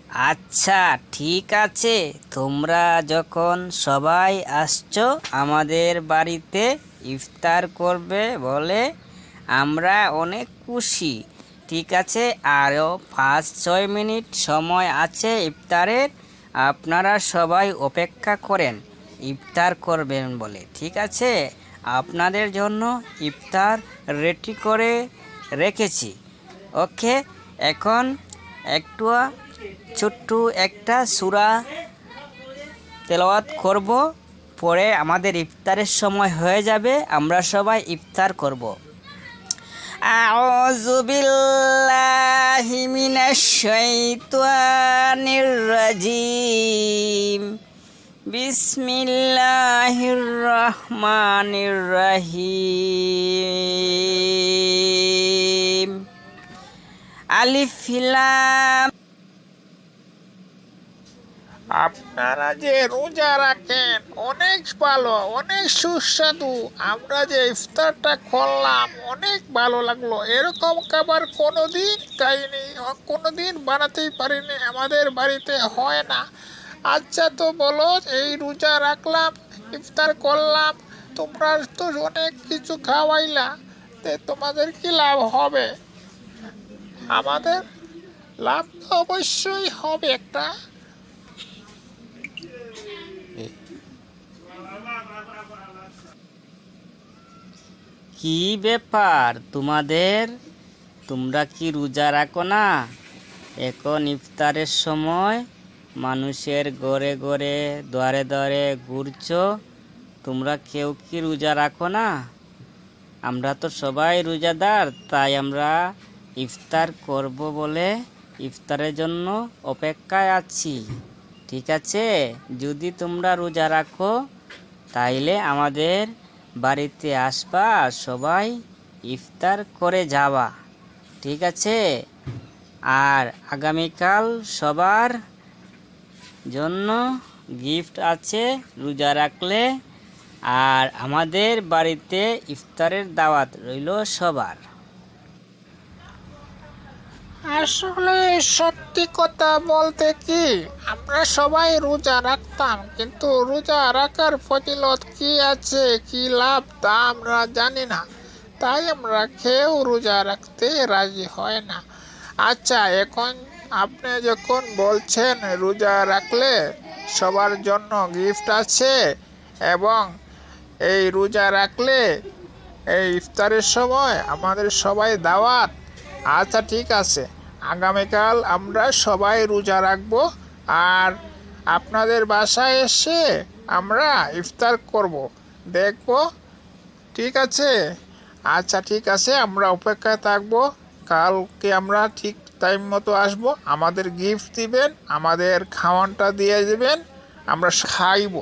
আচ্ছা, ঠিক আছে। তোমরা যখন সবাই আসছো আমাদের বাড়িতে ইফতার করবে বলে আমরা অনেক খুশি। ঠিক আছে, আরও 5-6 মিনিট সময় আছে ইফতারের। আপনারা সবাই অপেক্ষা করেন ইফতার করবেন বলে। ঠিক আছে, আপনাদের জন্য ইফতার রেডি করে রেখেছি। ওকে, এখন একটু ছোট্ট একটা সূরা তেলাওয়াত করব, পরে আমাদের ইফতারের সময় হয়ে যাবে, আমরা সবাই ইফতার করব। আউযু বিল্লাহি মিনাশ শাইতানির রাজিম। বিসমিল্লাহির রহমানির রহিম। আলিফ লাম। আপনারা যে রোজা রাখেন অনেক ভালো, অনেক সুস্বাদু। আমরা যে ইফতারটা করলাম অনেক ভালো লাগলো। এরকম খাবার কোনোদিন খাইনি, কোনোদিন বানাতেই পারিনি, আমাদের বাড়িতে হয় না। আচ্ছা, তো বলো, এই রোজা রাখলাম, ইফতার করলাম, তোমরা তো অনেক কিছু খাওয়াইলা, তে তোমাদের কি লাভ হবে? আমাদের লাভ তো অবশ্যই হবে একটা। কি ব্যাপার তোমাদের? তোমরা কি রোজা রাখো না? এখন ইফতারের সময় মানুষের ঘরে ঘরে দ্বারে দ্বারে ঘুরছো, তোমরা কেউ কি রোজা রাখো না? আমরা তো সবাই রোজাদার, তাই আমরা ইফতার করব বলে ইফতারের জন্য অপেক্ষায় আছি। ঠিক আছে, যদি তোমরা রোজা রাখো তাইলে আমাদের বাড়িতে আসবা, সবাই ইফতার করে যাবা। ঠিক আছে, আর আগামীকাল সবার জন্য গিফট আছে রোজা রাখলে। আর আমাদের বাড়িতে ইফতারের দাওয়াত রইল সবার। আসলে সত্যি কথা বলতে কি, আমরা সবাই রোজা রাখতাম, কিন্তু রোজা রাখার ফজিলত কি আছে, কি লাভ, তা আমরা জানি না। তাই আমরা কেউ রোজা রাখতে রাজি হয় না। আচ্ছা, এখন আপনি যখন বলছেন রোজা রাখলে সবার জন্য গিফট আছে, এবং এই রোজা রাখলে এই ইফতারের সময় আমাদের সবাই দাওয়াত, আচ্ছা ঠিক আছে, আগামীকাল আমরা সবাই রোজা রাখবো, আর আপনাদের বাসায় এসে আমরা ইফতার করব, দেখব। ঠিক আছে? আচ্ছা ঠিক আছে, আমরা অপেক্ষায় থাকবো। কালকে আমরা ঠিক টাইম মতো আসবো, আমাদের গিফট দিবেন, আমাদের খাওয়ানটা দিয়ে দেবেন, আমরা খাইব।